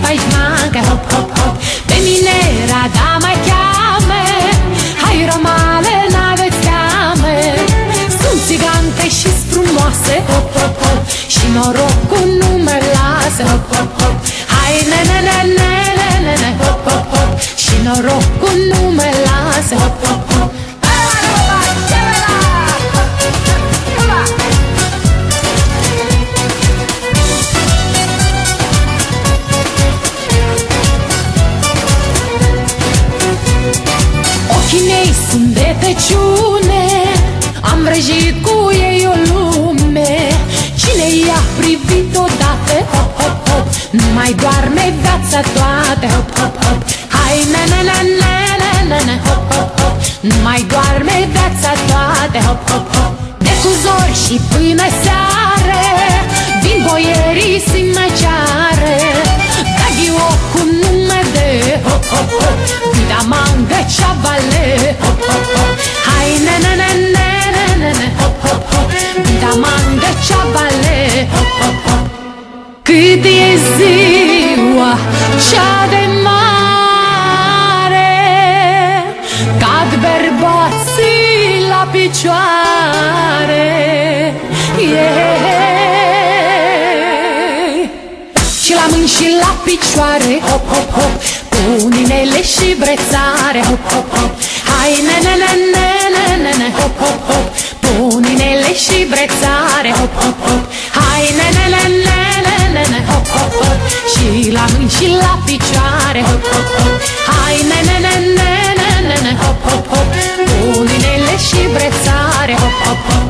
aici mancă, hop, hop, hop. Pe mine Rada mai cheamă, hai romale, n-aveți teamă. Sunt țigante și-s frumoase, hop, hop, hop. Și norocul nu mă lasă, hop, hop, hop. Hai, ne, hop, hop, hop. Și norocul nu mă lasă, hop, hop, hop. Ochii mei sunt de tăciune, am vrăjit cu ei o lume. Cine i-a privit odată, hop, hop, hop, nu mai doarme viața toată, hop, hop, hop. Hai, ne, hop, hop, hop, nu mai doarme viața toată, hop, hop, hop. De cu zori și până seară vin boierii să mă ceară. Ghiocul nu mă dă, hop, hop, hop, vida mangă ceavale, hop, hop, hop. Hai, ne, hop, hop, hop, vida mangă ceavale, hop, hop, hop. Cât e ziua cea de mare, cad bărbații la picioare, și la mâini și la picioare, hop, hop, hop, puninele și brețare, hop, hop, hop. Hai, ne, hop, hop, hop, puninele și brețare, hop, hop, hop. Hai, ne, hop, hop, hop, și la mâini și la picioare, hop, hop, hop. Hai, ne, hop, hop, hop, puninele și brețare, hop, hop, hop.